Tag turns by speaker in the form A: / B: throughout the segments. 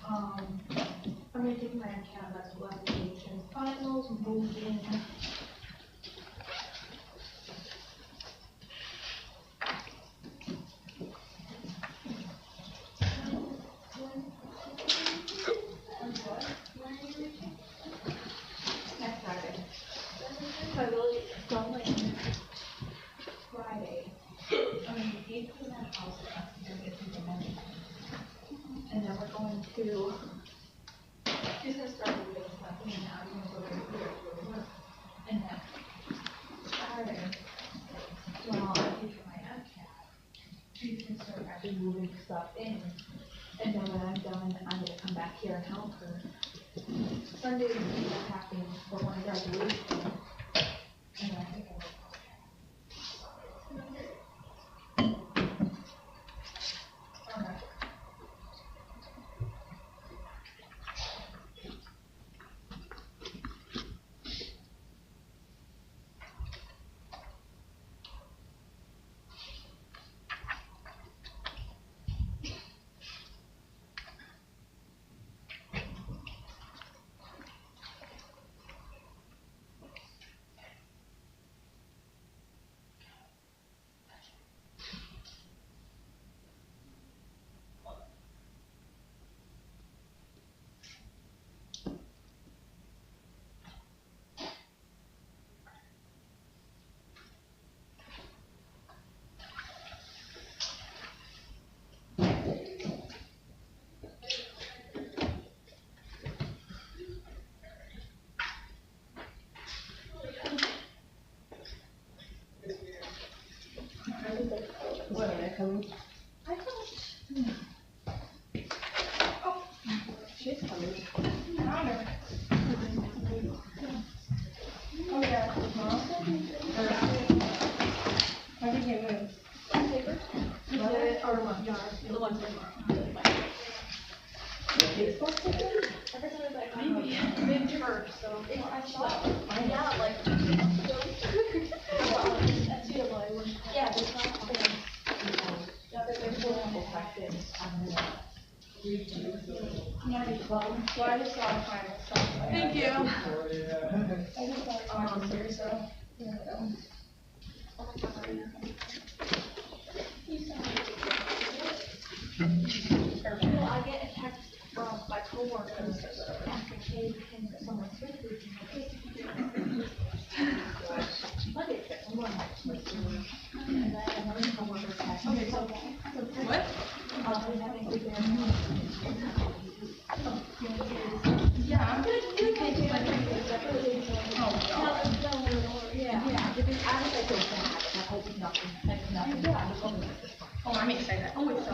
A: I'm going to take my account as well. Finals, moving. Next Friday. So I really don't like Friday. I mean, 8 to that house, and then we're going to. She's gonna start doing stuff, and now you're gonna go to work. And then Saturday, well, I teach my MCAT. She's gonna start actually moving stuff in. And then when I'm done, I'm gonna come back here and help her. Sunday is packing for my graduation. And then I think I'll
B: What are they coming?
A: I don't.
B: Oh, she's coming. Oh yeah, tomorrow? Why did you move?
A: Paper? Or one, the one's tomorrow.
B: Facebook paper?
A: Every time I maybe big church, so I saw. Yeah, like. Yeah, there's not. There's multiple questions.
B: So I just saw a final stuff.
A: Thank you.
B: I just saw a final here, so.
A: Well, I get a text from my coworkers asking, hey, can someone switch with you? Monday, I'm going back to my school. And then another coworker text. Okay, so. What? We're having a big
B: Yeah, I'm good.
A: Oh, yeah. I was like, I hope nothing.
B: Oh, I'm excited. Oh, it's so.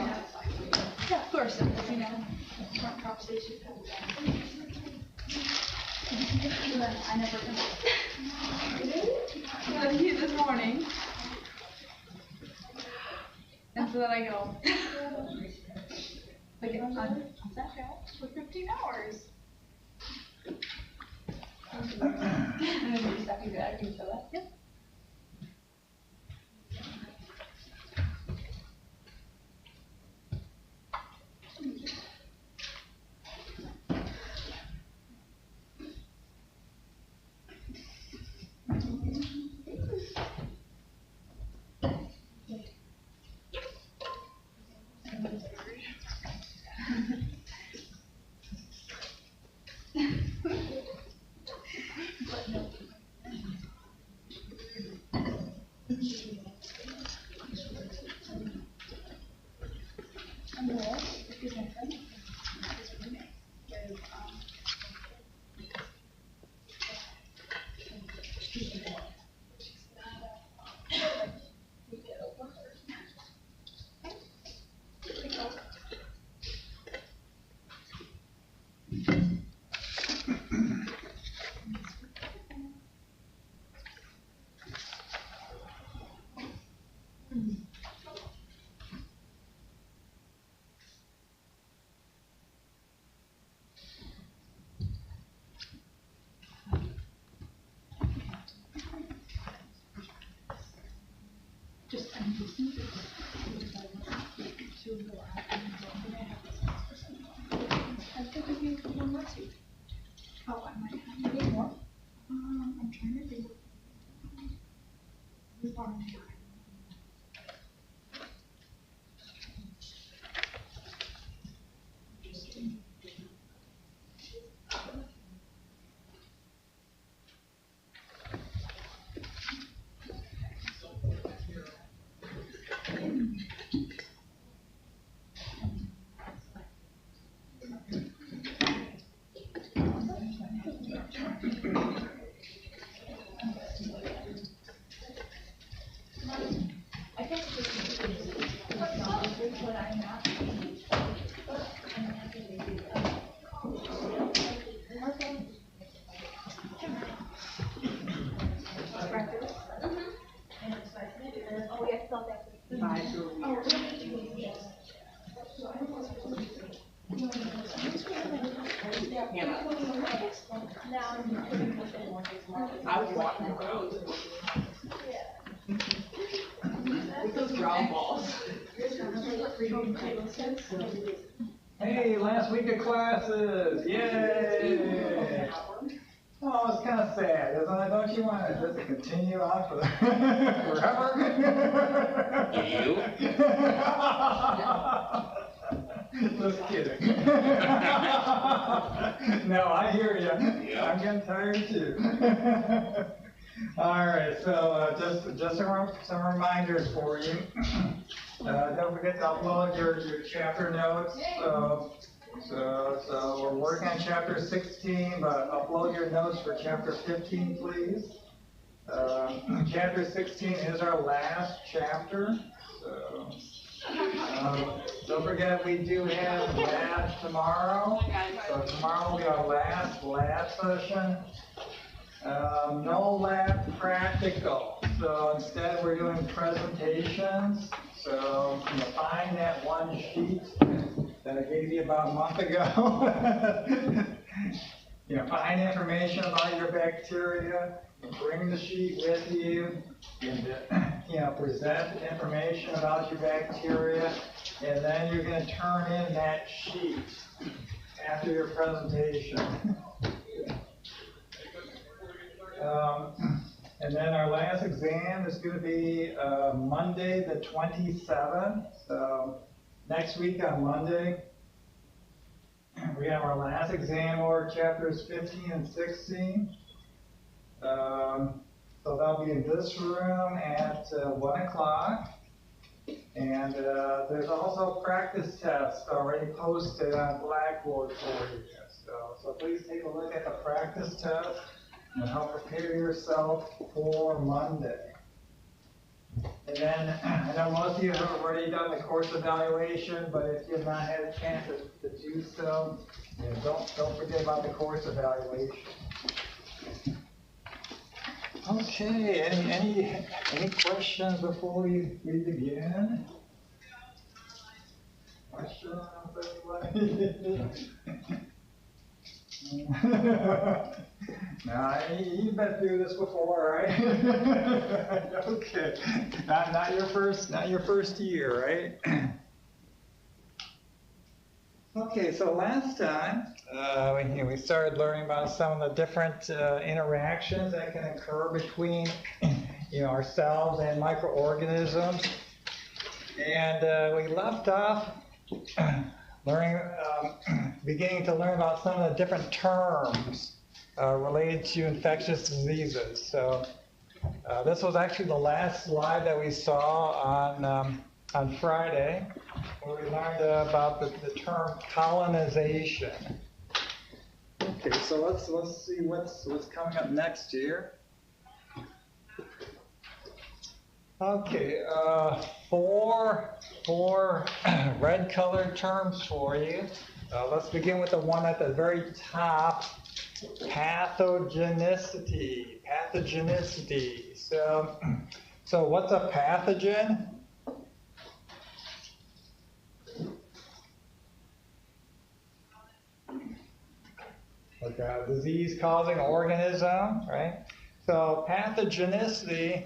A: Yeah, of course, you know, front conversation. I never.
B: I'm here this morning. And so then I go. Like on Snapchat for 15 hours. And then you just have to go back and show that. Yep.
A: Oh, I might have any more. I'm trying to think. I think what I'm not. Oh, yeah, I felt that.
C: I was walking around. With those ground balls.
D: Hey, last week of classes, yay! Oh, it's kind of sad, isn't it? Don't you want it just to continue on for forever? Just kidding. No, I hear you.
E: Yeah.
D: I'm getting tired too. All right, so just some reminders for you. Don't forget to upload your chapter notes. So we're working on chapter 16, but upload your notes for chapter 15, please. Chapter 16 is our last chapter. So don't forget we do have labs tomorrow. So tomorrow will be our last lab session. No lab practical, so instead we're doing presentations. So find that one sheet that I gave you about a month ago. Find information about your bacteria, bring the sheet with you, and present information about your bacteria, and then you're going to turn in that sheet after your presentation. And then our last exam is going to be Monday the 27th. So next week on Monday, we have our last exam over chapters 15 and 16. So that'll be in this room at 1 o'clock. And there's also practice tests already posted on Blackboard for you. So please take a look at the practice test and help prepare yourself for Monday. And then, I know most of you have already done the course evaluation, but if you have not had a chance to do so, don't forget about the course evaluation. Okay, any questions before we begin? Questions, anybody? Now, you've been through this before, right? Okay, not your first year, right? Okay, so last time we started learning about some of the different interactions that can occur between ourselves and microorganisms, and we left off beginning to learn about some of the different terms related to infectious diseases. So this was actually the last slide that we saw on Friday, where we learned about the term colonization. Okay, so let's see what's coming up next here. Okay, four red colored terms for you. Let's begin with the one at the very top, pathogenicity. Pathogenicity. So what's a pathogen? Like a disease-causing organism, right? So pathogenicity,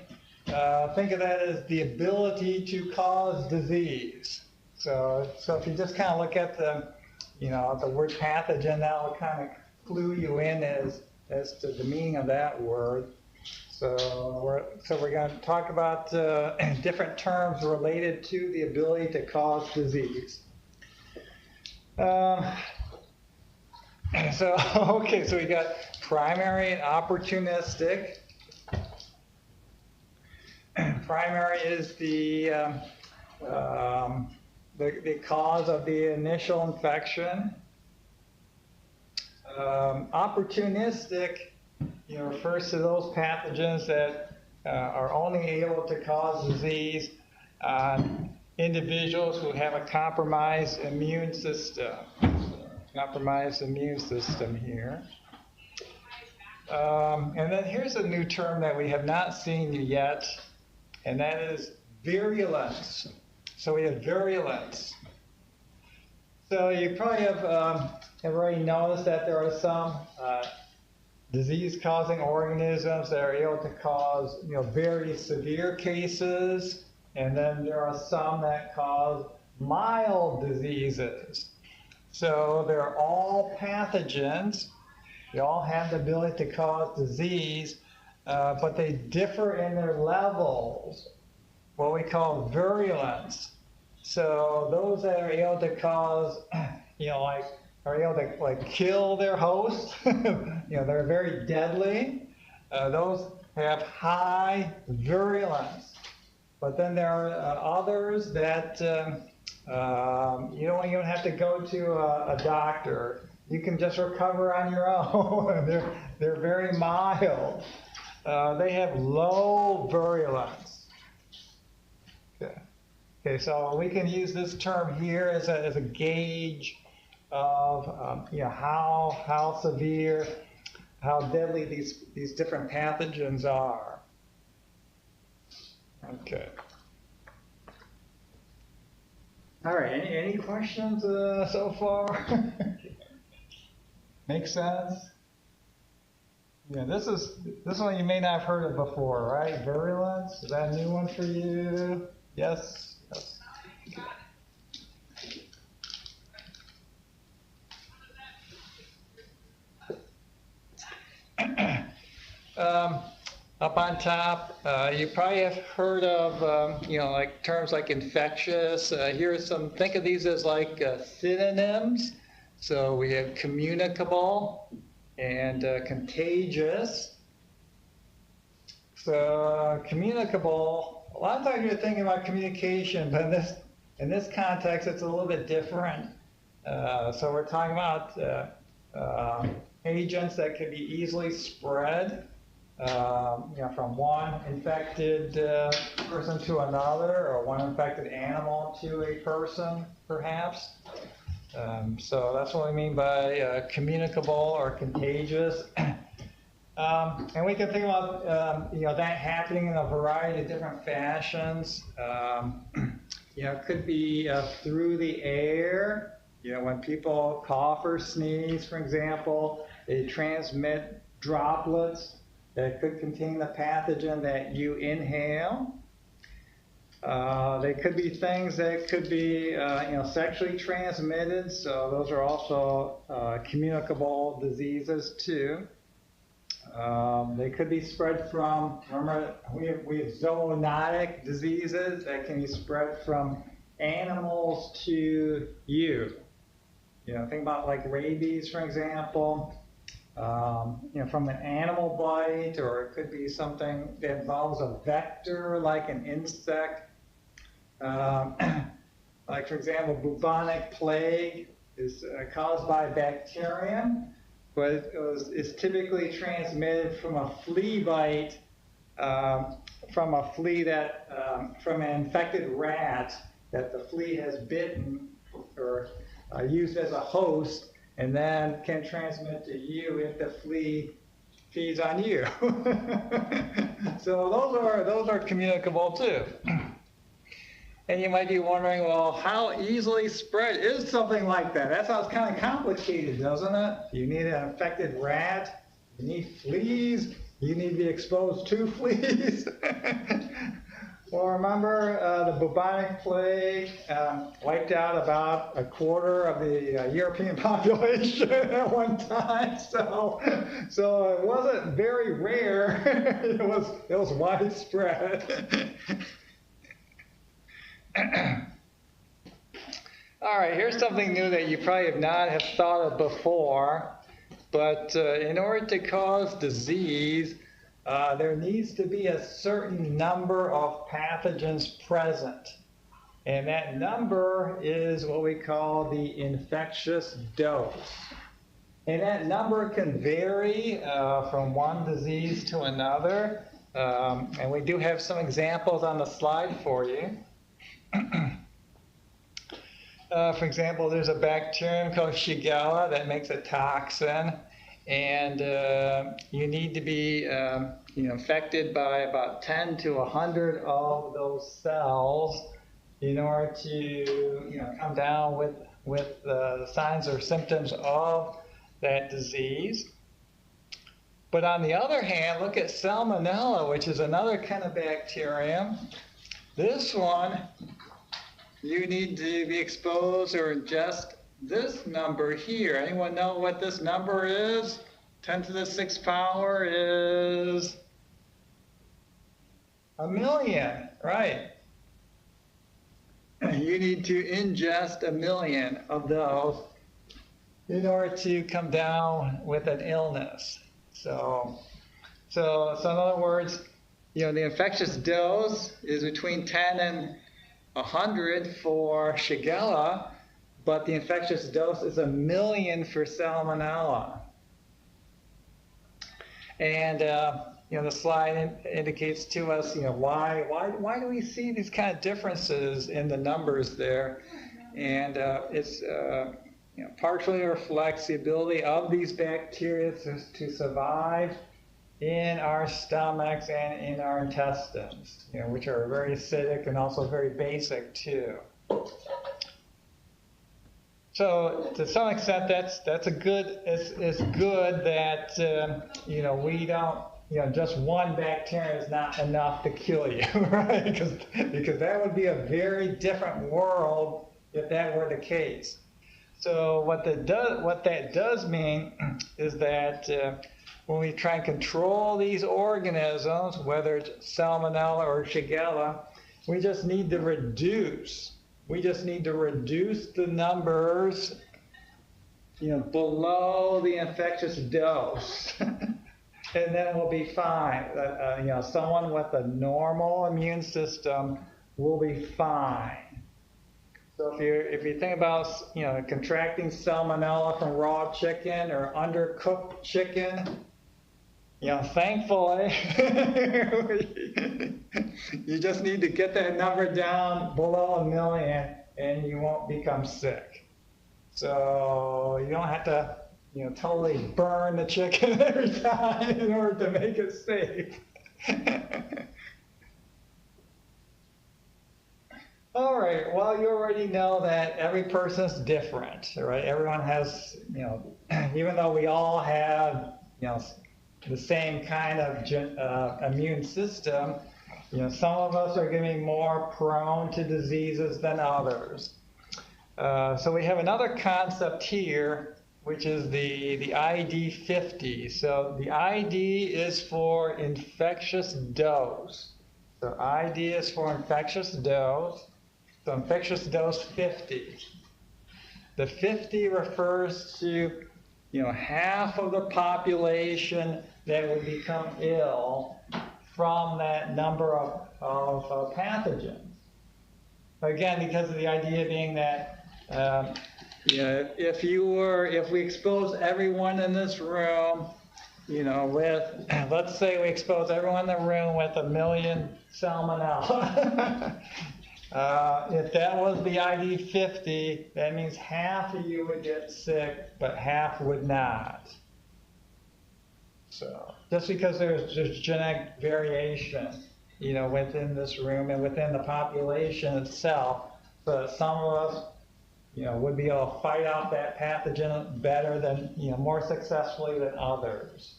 D: think of that as the ability to cause disease. So if you just kind of look at the word pathogen, that will kind of clue you in as to the meaning of that word. So we're going to talk about different terms related to the ability to cause disease. Okay, so we got primary and opportunistic. Primary is the cause of the initial infection. Opportunistic, refers to those pathogens that are only able to cause disease on individuals who have a compromised immune system. Compromised immune system here. And then here's a new term that we have not seen yet, and that is virulence. So we have virulence. So you probably have already noticed that there are some disease-causing organisms that are able to cause, very severe cases, and then there are some that cause mild diseases. So they're all pathogens. They all have the ability to cause disease, but they differ in their levels, what we call virulence. So those that are able to cause, are able to kill their host, they're very deadly. Those have high virulence. But then there are others that you don't even have to go to a doctor. You can just recover on your own. They're very mild. They have low virulence. Okay, so we can use this term here as a gauge of how severe, how deadly these different pathogens are. Okay. All right. Any questions so far? Make sense? Yeah, this one you may not have heard of before, right? Virulence. Is that a new one for you? Yes. Yes. Up on top, you probably have heard of, like terms like infectious. Here are some, think of these as like synonyms. So we have communicable and contagious. So communicable, a lot of times you're thinking about communication, but in this context, it's a little bit different. So we're talking about agents that can be easily spread, from one infected person to another, or one infected animal to a person, perhaps. So that's what we mean by communicable or contagious. And we can think about that happening in a variety of different fashions. It could be through the air. When people cough or sneeze, for example, they transmit droplets that could contain the pathogen that you inhale. They could be things that could be, sexually transmitted. So those are also communicable diseases too. They could be spread from, remember, we have zoonotic diseases that can be spread from animals to you. Think about like rabies, for example. From an animal bite, or it could be something that involves a vector like an insect. Like, for example, bubonic plague is caused by bacterium, but it's typically transmitted from a flea bite, from a flea that, from an infected rat that the flea has bitten or used as a host, and then can transmit to you if the flea feeds on you. So those are communicable too. And you might be wondering, well, how easily spread is something like that? That sounds kind of complicated, doesn't it? You need an infected rat, you need fleas, you need to be exposed to fleas. Well, remember the bubonic plague wiped out about a quarter of the European population at one time. So it wasn't very rare. It was widespread. All right, here's something new that you probably have not have thought of before. But in order to cause disease, there needs to be a certain number of pathogens present. And that number is what we call the infectious dose. And that number can vary from one disease to another. And we do have some examples on the slide for you. For example, there's a bacterium called Shigella that makes a toxin, and you need to be infected by about 10 to 100 of those cells in order to come down with the signs or symptoms of that disease. But on the other hand, look at Salmonella, which is another kind of bacterium. This one, you need to be exposed or ingest this number here. Anyone know what this number is? 10 to the 6th power is 1,000,000, right? You need to ingest 1,000,000 of those in order to come down with an illness. So in other words, the infectious dose is between 10 and 100 for Shigella, but the infectious dose is 1,000,000 for Salmonella. And the slide indicates to us, why do we see these kind of differences in the numbers there? And it's partially reflects the ability of these bacteria to survive in our stomachs and in our intestines, which are very acidic and also very basic too. So to some extent, that's a good. It's good that we don't. Just one bacteria is not enough to kill you, right? Because that would be a very different world if that were the case. So what that does mean is that when we try and control these organisms, whether it's Salmonella or Shigella, we just need to reduce. We just need to reduce the numbers, below the infectious dose, and then we'll be fine. Someone with a normal immune system will be fine. So if you think about contracting Salmonella from raw chicken or undercooked chicken, thankfully, you just need to get that number down below 1,000,000 and you won't become sick. So you don't have to, totally burn the chicken every time in order to make it safe. All right, well, you already know that every person's different, right? Everyone has, even though we all have, the same kind of immune system, some of us are going to be more prone to diseases than others. So we have another concept here, which is the ID50. So the ID is for infectious dose. So ID is for infectious dose. So infectious dose 50. The 50 refers to half of the population that would become ill from that number of pathogens. Again, because of the idea being that if we expose everyone in this room, let's say we expose everyone in the room with 1,000,000 Salmonella. If that was the ID50, that means half of you would get sick, but half would not. So just because there's genetic variation, within this room and within the population itself, but some of us, would be able to fight off that pathogen better than, more successfully than others.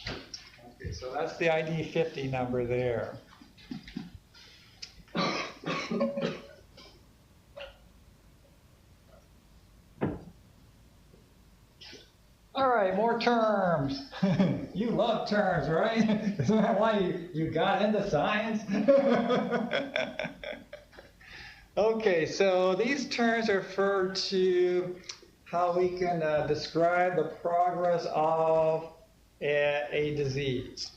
D: Okay, so that's the ID50 number there. All right, more terms. You love terms, right? Isn't that why you got into science? Okay, so these terms refer to how we can describe the progress of a disease.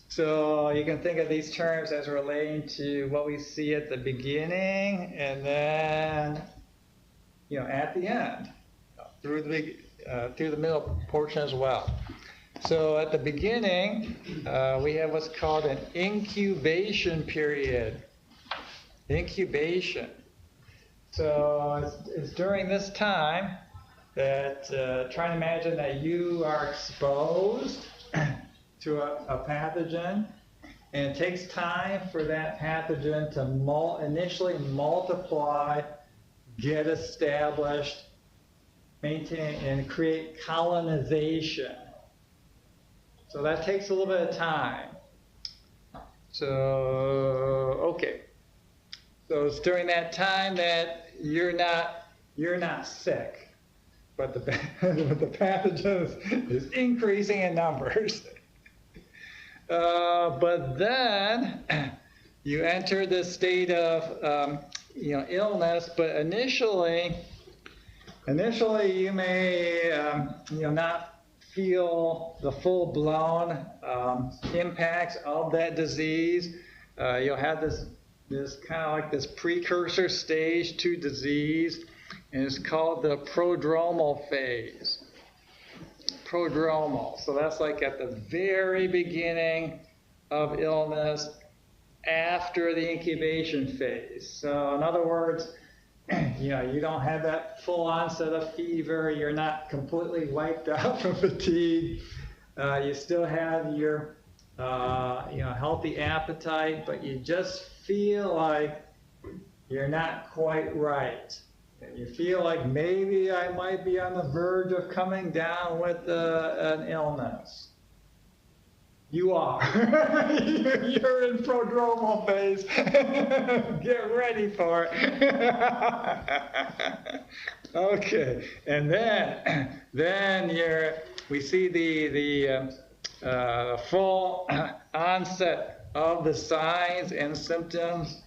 D: So you can think of these terms as relating to what we see at the beginning and then, at the end, through the middle portion as well. So at the beginning, we have what's called an incubation period. Incubation. So it's during this time that, try to imagine that you are exposed to a pathogen, and it takes time for that pathogen to initially multiply, get established, maintain, and create colonization. So that takes a little bit of time. So, okay. So it's during that time that you're not sick, but the pathogen is increasing in numbers. But then you enter this state of illness. But initially you may not feel the full-blown impacts of that disease. You'll have this kind of like this precursor stage to disease, and it's called the prodromal phase. Prodromal. So that's like at the very beginning of illness, after the incubation phase. So in other words, you don't have that full onset of fever. You're not completely wiped out from fatigue. You still have your healthy appetite, but you just feel like you're not quite right. And you feel like maybe I might be on the verge of coming down with an illness. You are. You're in prodromal phase. Get ready for it. Okay, and then we see the full onset of the signs and symptoms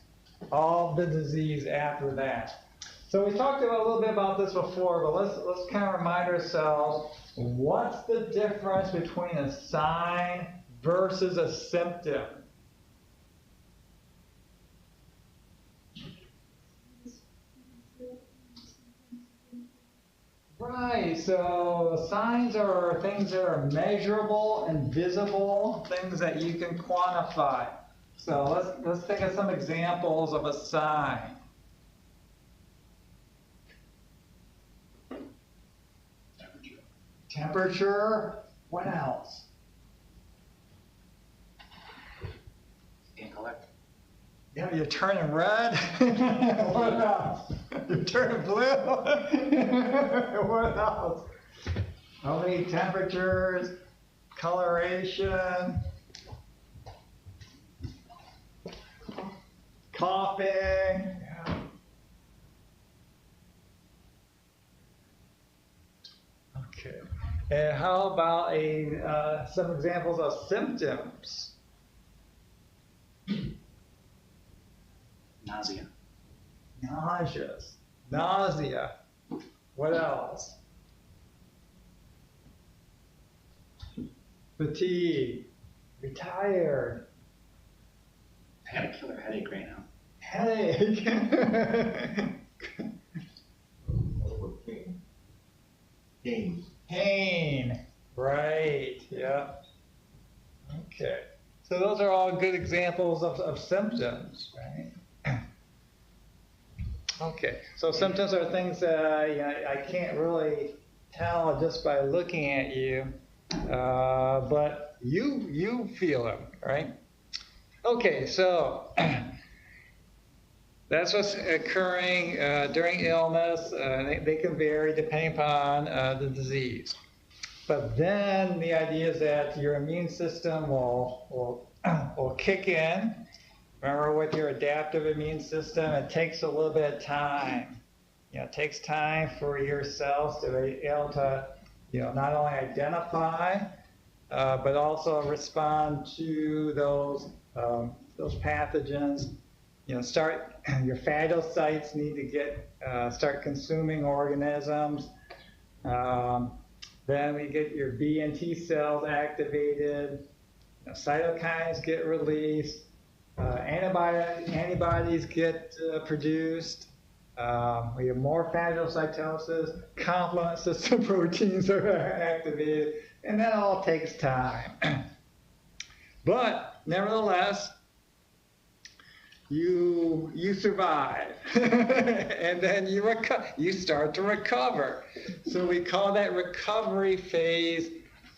D: of the disease after that. So we talked a little bit about this before, but let's kind of remind ourselves, what's the difference between a sign versus a symptom? Right, so signs are things that are measurable and visible, things that you can quantify. So let's think of some examples of a sign. Temperature. What else?
E: Skin color.
D: Yeah, you're turning red. What else? You're turning blue. What else? How many temperatures? Coloration. Coughing. Yeah. Okay. And how about some examples of symptoms?
E: Nausea.
D: Nausea. What else? Fatigue. You're tired.
E: I got a killer headache right now.
D: Headache. Pain. Right. Yeah. Okay. So those are all good examples of symptoms, right? Okay. So symptoms are things that I can't really tell just by looking at you, but you feel them, right? Okay. So that's what's occurring during illness. They can vary depending upon the disease. But then the idea is that your immune system will kick in, Remember, with your adaptive immune system, it takes a little bit of time. It takes time for your cells to be able to, not only identify, but also respond to those pathogens. Your phagocytes need to start consuming organisms. Then we get your B and T cells activated. Cytokines get released. Antibodies get produced. We have more phagocytosis. Complement system proteins are activated, and that all takes time. But nevertheless, you survive, and then you start to recover. So we call that recovery phase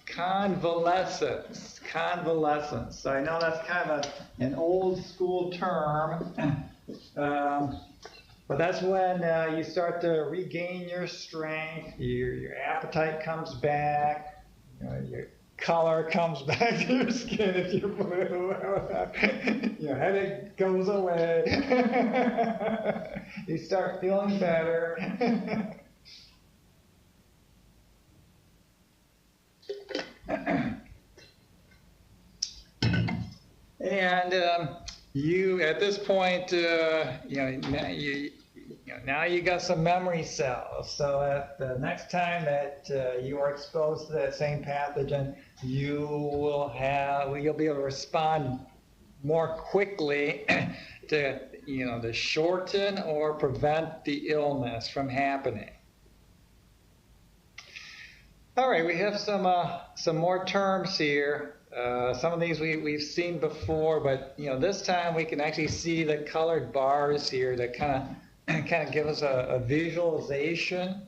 D: convalescence. Convalescence. So I know that's kind of an old school term, but that's when you start to regain your strength, your appetite comes back, your color comes back to your skin if you're blue, your headache goes away, you start feeling better. And you, at this point, now you got some memory cells. So that the next time that you are exposed to that same pathogen, you'll be able to respond more quickly to shorten or prevent the illness from happening. All right, we have some more terms here. Some of these we've seen before, but this time we can actually see the colored bars here that kind of give us a visualization.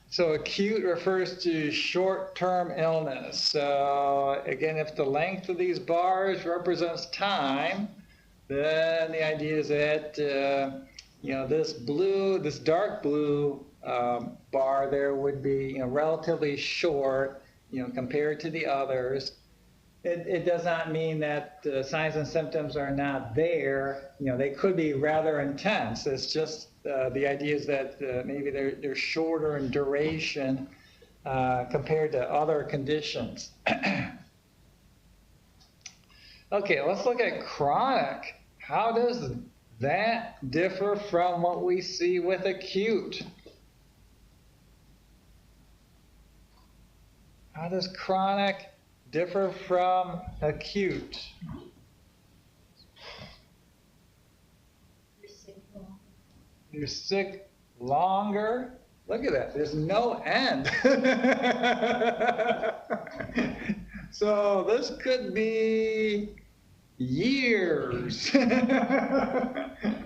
D: So acute refers to short-term illness. So again, if the length of these bars represents time, then the idea is that this dark blue bar there would be relatively short, compared to the others. It does not mean that signs and symptoms are not there. They could be rather intense. It's just the idea is that maybe they're shorter in duration compared to other conditions. Okay, let's look at chronic. How does that differ from what we see with acute? How does chronic differ from acute? You're sick longer. Look at that. There's no end. So this could be years,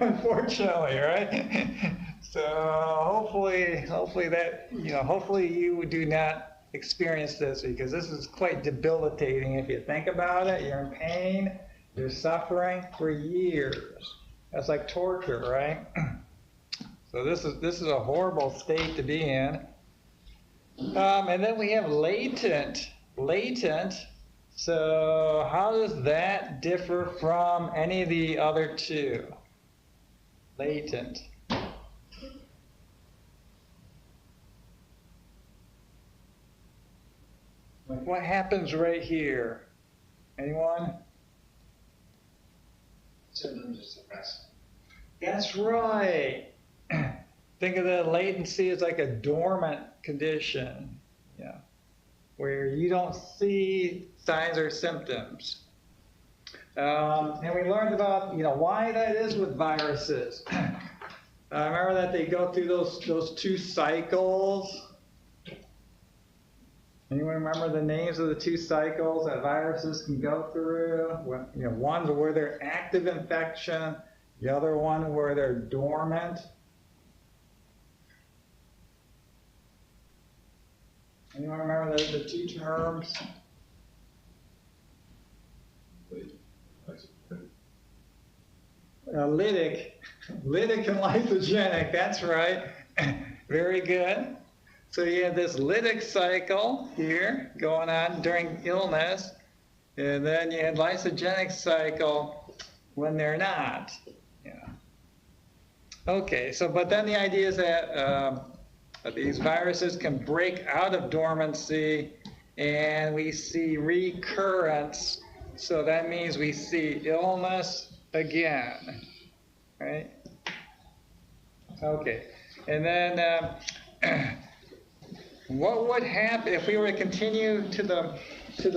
D: unfortunately, right? So hopefully that, hopefully you do not experience this, because this is quite debilitating. If you think about it, you're in pain, you're suffering for years. That's like torture, right? So this is a horrible state to be in. And then we have latent. So how does that differ from any of the other two? Latent. What happens right here? Anyone?
E: Symptoms are suppressed.
D: That's right. Think of the latency as like a dormant condition, where you don't see signs or symptoms. And we learned about, why that is with viruses. Remember that they go through those two cycles. Anyone remember the names of the two cycles that viruses can go through? One's where they're active infection, the other one where they're dormant. Anyone remember the two terms? Lytic and lysogenic, that's right. Very good. So you have this lytic cycle here going on during illness, And then you had lysogenic cycle when they're not. Yeah. Okay, so but then the idea is that these viruses can break out of dormancy and we see recurrence. So that means we see illness again, right? Okay, and then what would happen if we were to continue to the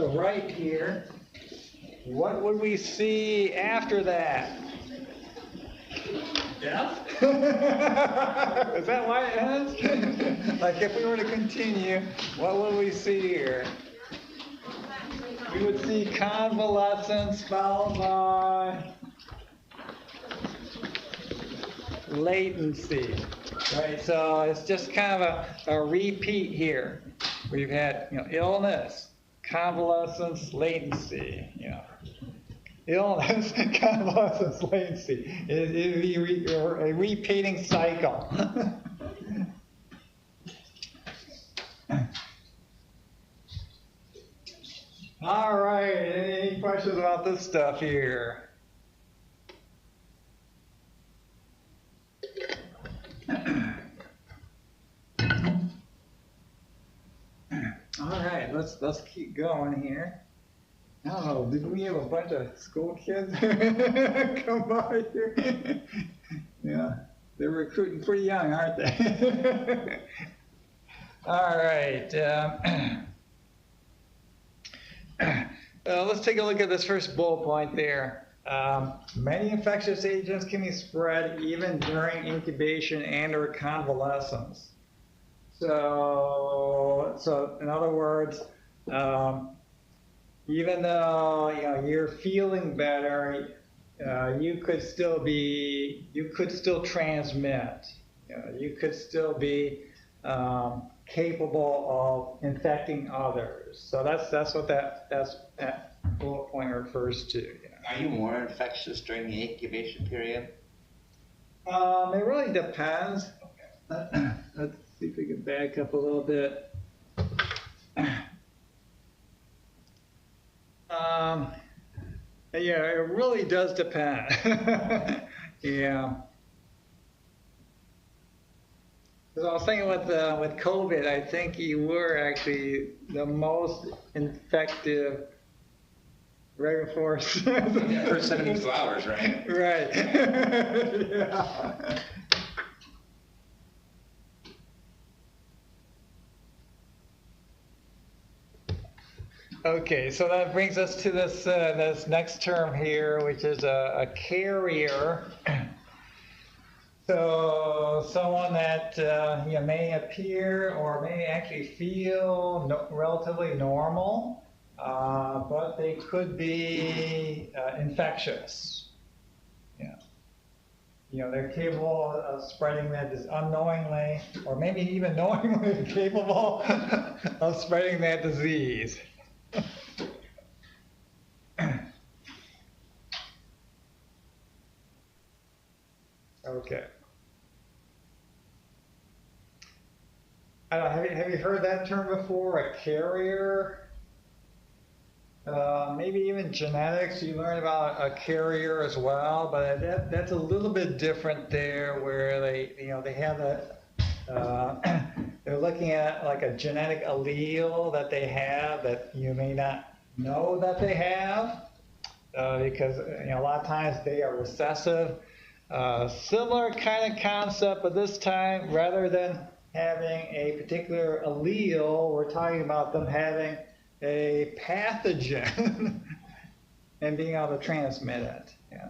D: right here? What would we see after that? Death? Is that why it ends? Like if we were to continue, what would we see here? We would see convalescence followed by latency, right? So it's just kind of a repeat here. We've had, illness, convalescence, latency, illness, convalescence, latency. It'd be a repeating cycle. All right, any questions about this stuff here? All right, let's keep going here. I don't know, did we have a bunch of school kids come by here? Yeah, they're recruiting pretty young, aren't they? All right. Let's take a look at this first bullet point there. Many infectious agents can be spread even during incubation and or convalescence. So in other words, even though you're feeling better, you could still transmit. You could still be capable of infecting others. So that's what that bullet point refers to.
F: Are you more infectious during the incubation period?
D: It really depends. Let's see if we can back up a little bit. Yeah, it really does depend. Yeah. Because I was thinking with COVID, I think you were actually the most infective right before.
F: Yeah, for 72 hours, right?
D: Right. Yeah. Okay, so that brings us to this next term here, which is a carrier. So someone that may appear or may actually feel relatively normal, but they could be infectious. They're capable of spreading that unknowingly, or maybe even knowingly capable of spreading that disease. Okay. I don't know, have you heard that term before, a carrier? Maybe even genetics, you learn about a carrier as well, but that's a little bit different there, where they have they're looking at like a genetic allele that they have that you may not know that they have, because a lot of times they are recessive. Similar kind of concept, but this time, rather than having a particular allele, we're talking about them having a pathogen and being able to transmit it. Yeah.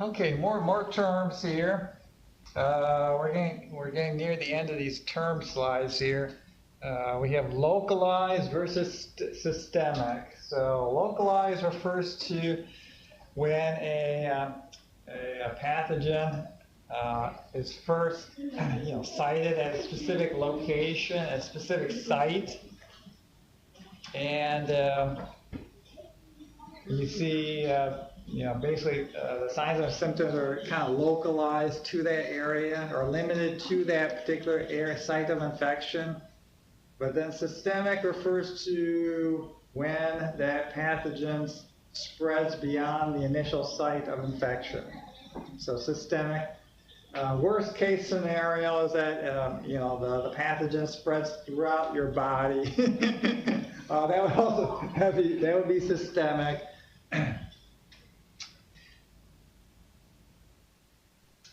D: Okay, more terms here. We're getting near the end of these term slides here. We have localized versus systemic. So localized refers to when a pathogen is first cited at a specific location, a specific site, and you see basically the signs and symptoms are kind of localized to that area or limited to that particular area, site of infection. But then systemic refers to when that pathogen spreads beyond the initial site of infection. So systemic. Worst case scenario is that the pathogen spreads throughout your body. That would be systemic.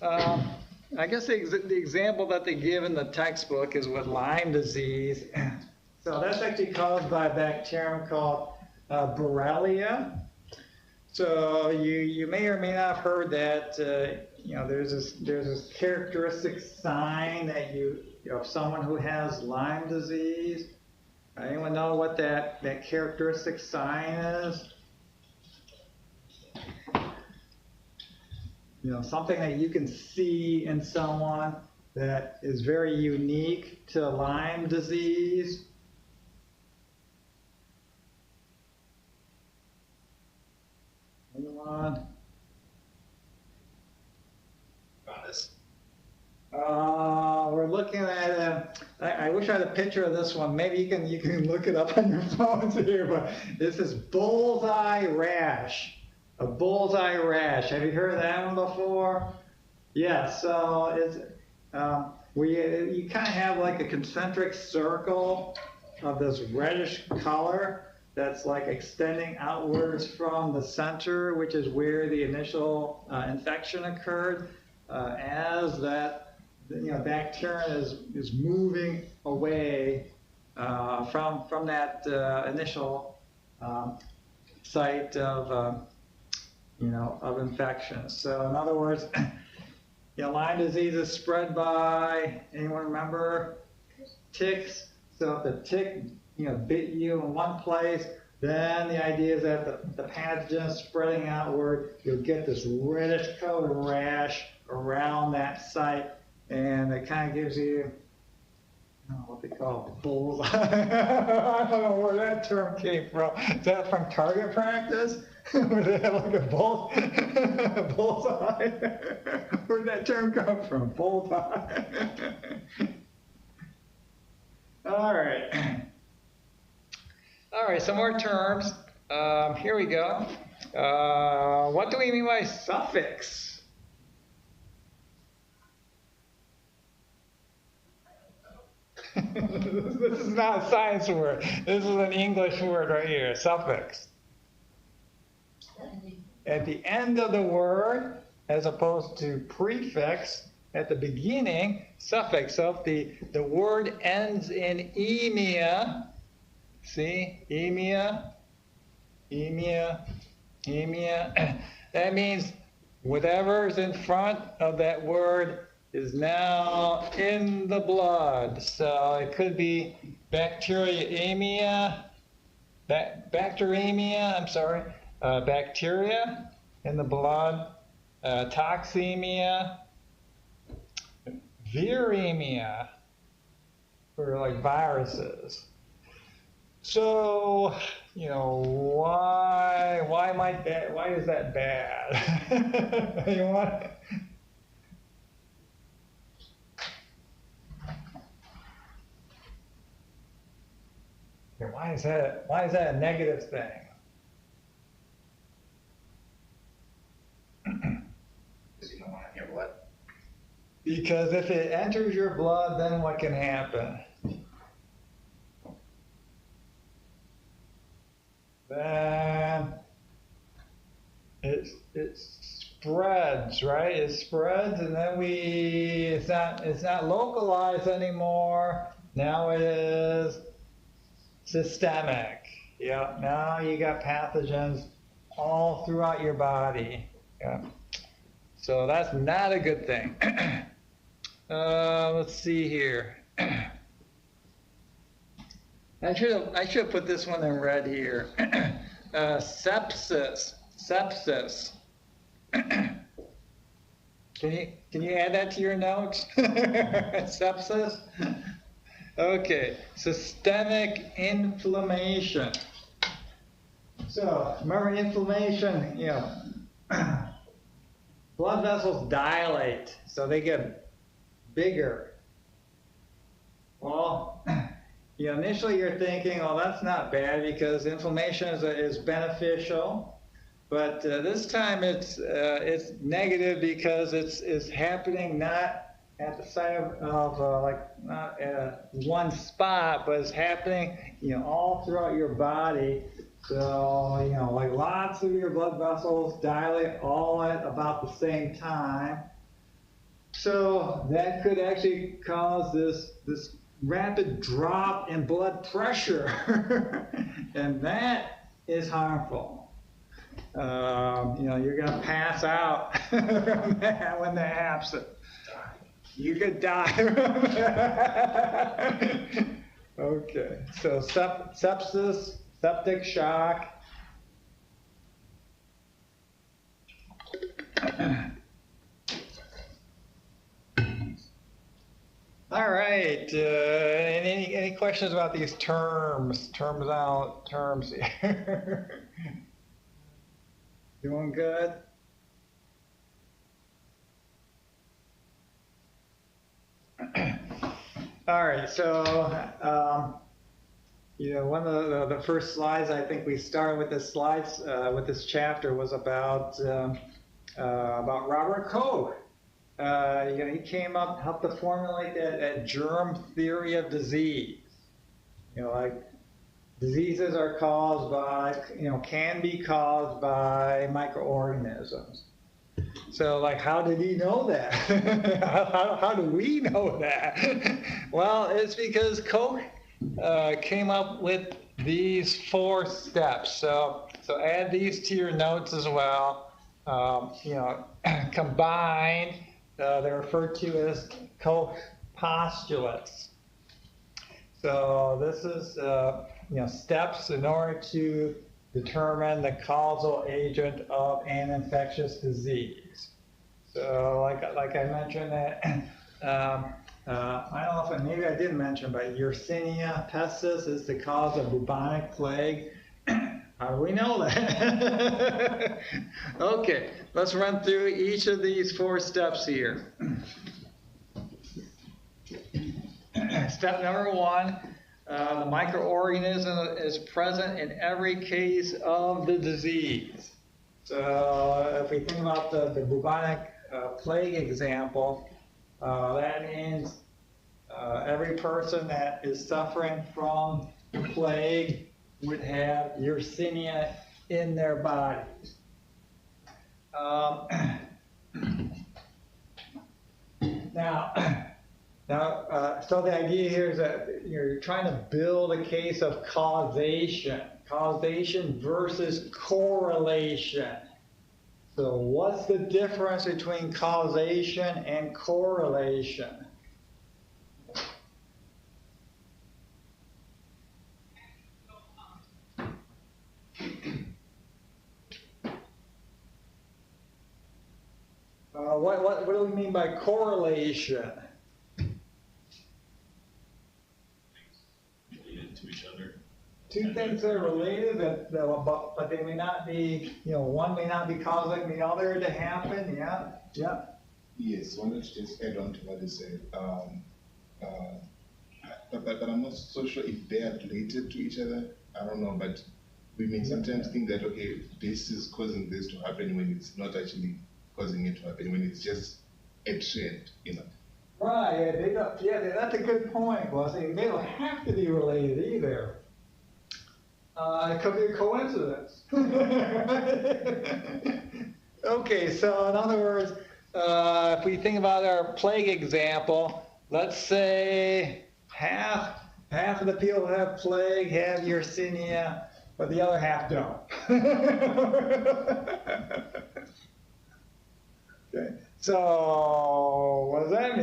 D: I guess the example that they give in the textbook is with Lyme disease. So that's actually caused by a bacterium called Borrelia. So you may or may not have heard that there's this characteristic sign that of someone who has Lyme disease. Anyone know what that characteristic sign is? Something that you can see in someone that is very unique to Lyme disease. Anyone? We're looking at I wish I had a picture of this one. Maybe you can look it up on your phones here, but this is bullseye rash. A bullseye rash. Have you heard of that one before? Yeah, so it's you kind of have like a concentric circle of this reddish color that's like extending outwards from the center, which is where the initial infection occurred. As that bacterium is moving away from that initial site of of infection. So in other words, Lyme disease is spread by, anyone remember, ticks. So if the tick bit you in one place, then the idea is that the pathogen is spreading outward. You'll get this reddish colored rash around that site, and it kind of gives you what they call bullseye. I don't know where that term came from. Is that from target practice? Where they have like a bullseye? Where'd that term come from? Bullseye. All right. All right, some more terms. Here we go. What do we mean by suffix? This is not a science word. This is an English word right here, suffix. At the end of the word, as opposed to prefix, at the beginning, suffix. So if the word ends in emia, see, emia, that means whatever's in front of that word is now in the blood. So it could be bacteria in the blood, toxemia, viremia, for like viruses. So, why is that bad? Anyone? Why is that a negative thing?
E: Because you don't want it in your blood.
D: Because if it enters your blood, then what can happen? Then it spreads, right? It spreads, and then it's not localized anymore. Now it is systemic. Yeah. Now you got pathogens all throughout your body. Yeah. So that's not a good thing. Let's see here. I should have put this one in red here. Sepsis. Can you add that to your notes? Sepsis. Okay. Systemic inflammation. So remember, inflammation. blood vessels dilate, so they get bigger. Well, initially you're thinking, oh, that's not bad because inflammation is beneficial. But this time it's negative because it's happening not at the site of like not at one spot, but it's happening all throughout your body. So like lots of your blood vessels dilate all at about the same time. So that could actually cause this rapid drop in blood pressure, and that is harmful. You're going to pass out from that when that happens. You could die from that. Okay, so sepsis, septic shock. All right, any questions about these terms here? Doing good? All right, so one of the first slides I think we started with with this chapter was about Robert Koch. He came up, helped to formulate that germ theory of disease. Like diseases are caused by, can be caused by microorganisms. So, like, how did he know that? how do we know that? Well, it's because Koch came up with these 4 steps. So add these to your notes as well. Combined, they're referred to as Koch postulates. So this is steps in order to determine the causal agent of an infectious disease. So like I mentioned that, I don't know if maybe I didn't mention, but Yersinia pestis is the cause of bubonic plague. How do we know that? Okay, let's run through each of these 4 steps here. Step number 1. The microorganism is present in every case of the disease. So if we think about the bubonic plague example, that means every person that is suffering from the plague would have Yersinia in their bodies. So the idea here is that you're trying to build a case of causation versus correlation. So what's the difference between causation and correlation? What do we mean by correlation?
G: To each other.
D: 2 things that are related, but they may not be, one may not be causing the other to happen. Yeah.
H: Yes, I wanted to just add on to what you said. But I'm not so sure if they are related to each other. I don't know, but we may sometimes think that, okay, this is causing this to happen when it's not actually causing it to happen, when it's just a trend,
D: Right, that's a good point. Well, see, they don't have to be related either. It could be a coincidence. Okay, so in other words, if we think about our plague example, let's say half of the people who have plague have Yersinia, but the other half don't. Okay. So, what does that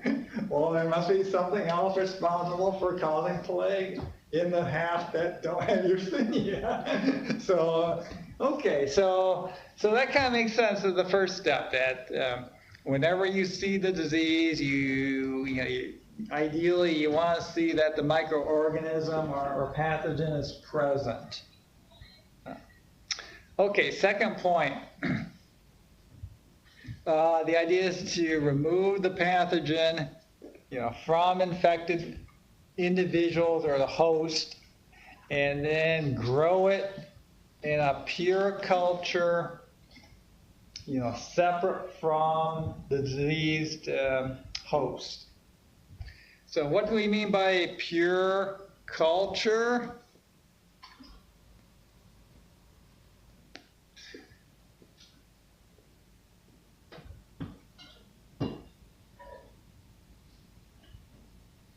D: mean? Well, there must be something else responsible for causing plague in the half that don't have Yersinia. So, okay, so that kind of makes sense as the first step, that whenever you see the disease, ideally you want to see that the microorganism or pathogen is present. Okay, second point. The idea is to remove the pathogen, from infected individuals or the host, and then grow it in a pure culture, separate from the diseased host. So what do we mean by pure culture?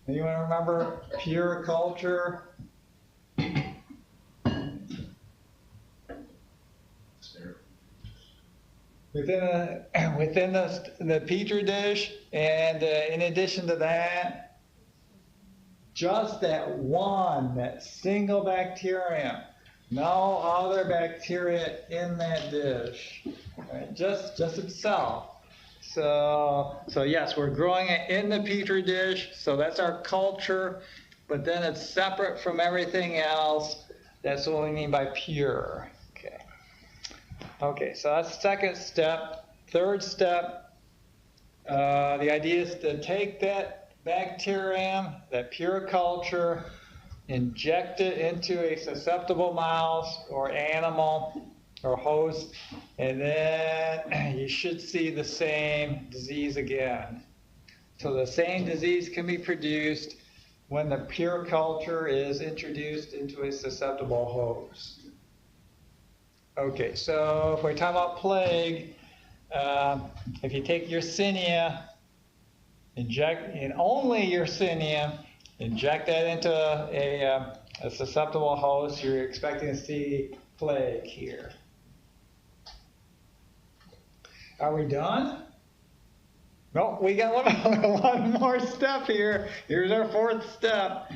D: Anyone remember pure culture? Within the petri dish, and in addition to that, just that single bacterium, no other bacteria in that dish, right? Just itself. So yes, we're growing it in the petri dish, so that's our culture, but then it's separate from everything else. That's what we mean by pure. Okay, so that's the second step. Third step, the idea is to take that bacterium, that pure culture, inject it into a susceptible mouse or animal or host, and then you should see the same disease again. So the same disease can be produced when the pure culture is introduced into a susceptible host. Okay, so if we're talking about plague, if you take Yersinia, and only Yersinia, inject that into a susceptible host, you're expecting to see plague here. Are we done? No, we got one more step here. Here's our fourth step.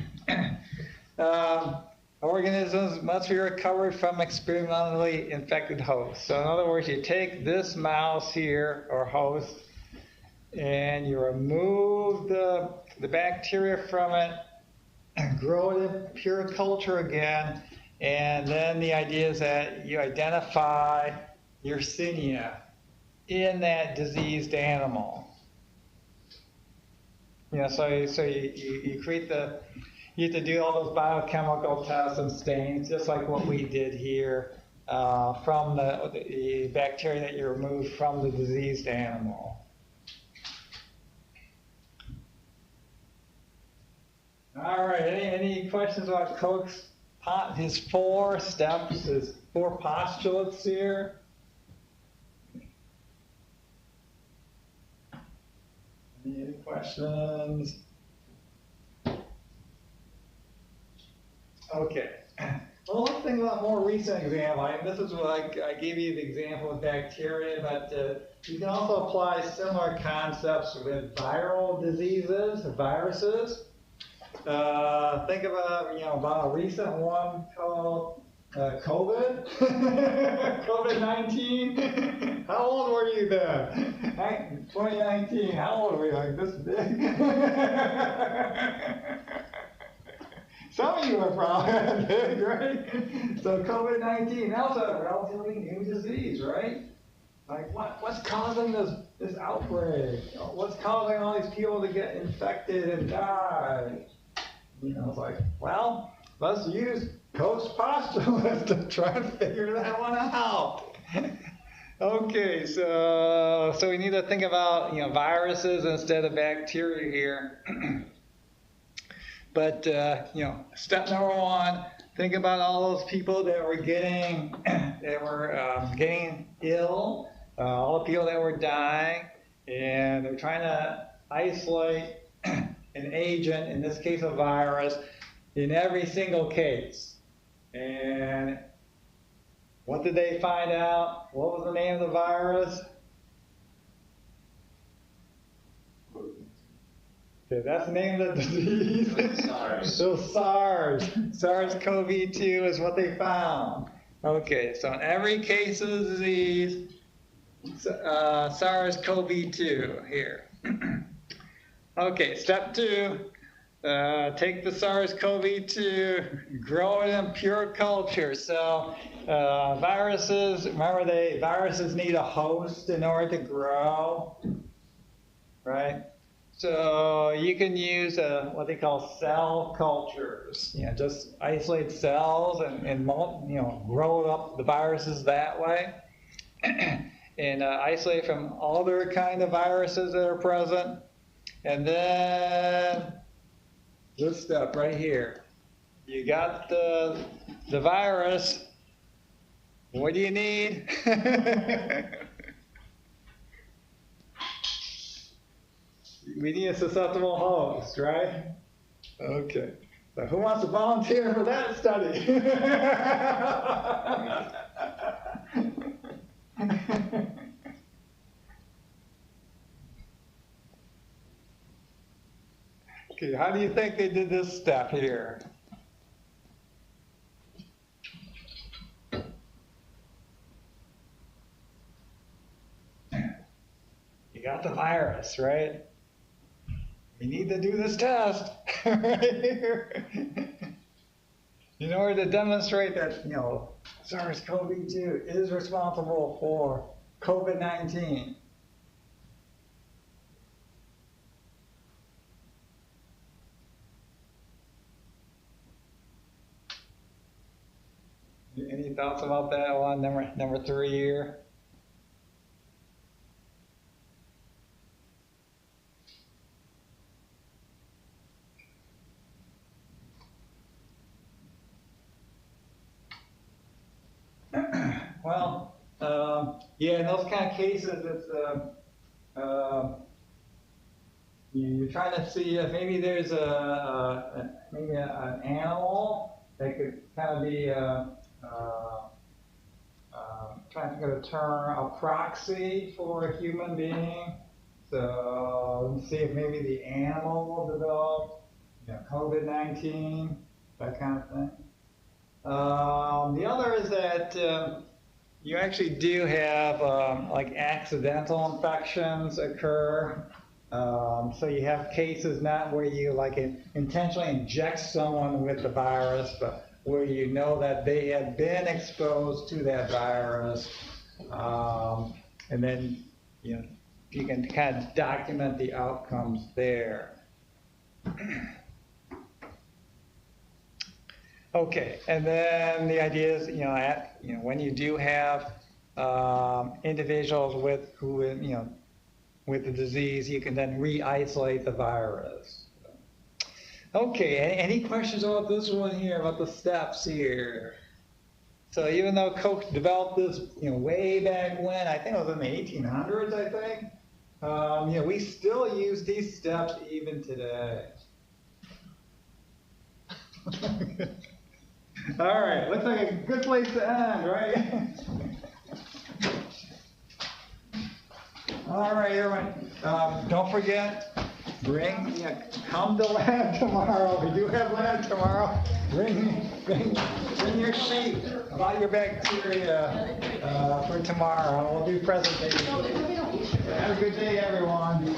D: Organisms must be recovered from experimentally infected hosts. So in other words, you take this mouse here, or host, and you remove the bacteria from it, grow it in pure culture again, and then the idea is that you identify Yersinia in that diseased animal. So you create you have to do all those biochemical tests and stains, just like what we did here, from the bacteria that you removed from the diseased animal. All right, any questions about Koch's his 4 steps, his 4 postulates here? Any questions? Okay. Well, let's think about a more recent example. This is what I gave you the example of bacteria, but you can also apply similar concepts with viral diseases, viruses. Think about about a recent one called COVID, COVID-19. How old were you then? 2019. How old were you? Like this big? Some of you are probably big, right? So COVID-19, that's a relatively new disease, right? Like what's causing this outbreak? What's causing all these people to get infected and die? It's like, well, let's use Koch's postulates to try to figure that one out. Okay, so we need to think about viruses instead of bacteria here. But step number 1, think about all those people that were getting ill, all the people that were dying, and they're trying to isolate an agent, in this case a virus, in every single case. And what did they find out? What was the name of the virus? Okay, that's the name of the disease.
E: SARS.
D: So SARS-CoV-2 is what they found. Okay, so in every case of the disease, SARS-CoV-2 here. Okay, step 2, take the SARS-CoV-2, grow it in pure culture. So viruses, remember viruses need a host in order to grow, right? So you can use what they call cell cultures. Just isolate cells and grow up the viruses that way, and isolate from other kind of viruses that are present. And then this step right here, you got the virus. What do you need? We need a susceptible host, right? Okay. So who wants to volunteer for that study? Okay, how do you think they did this step here? You got the virus, right? We need to do this test right here in order to demonstrate that, SARS-CoV-2 is responsible for COVID-19. Any thoughts about that one, number 3 here? Well, yeah, in those kind of cases, it's you're trying to see if maybe there's maybe an animal that could kind of be trying to think of a term, a proxy for a human being. So let's see if maybe the animal will develop, COVID-19, that kind of thing. The other is that you actually do have like accidental infections occur. So you have cases not where you like intentionally inject someone with the virus, but where you know that they have been exposed to that virus, and then you can kind of document the outcomes there. Okay, and then the idea is, when you do have individuals with the disease, you can then re-isolate the virus. Okay, any questions about this one here, about the steps here? So even though Koch developed this, way back when, I think it was in the 1800s, I think, we still use these steps even today. All right, looks like a good place to end, right? All right, everyone, don't forget, come to lab tomorrow. We do have lab tomorrow. Bring your sheet about your bacteria for tomorrow. We'll do presentation. Have a good day, everyone.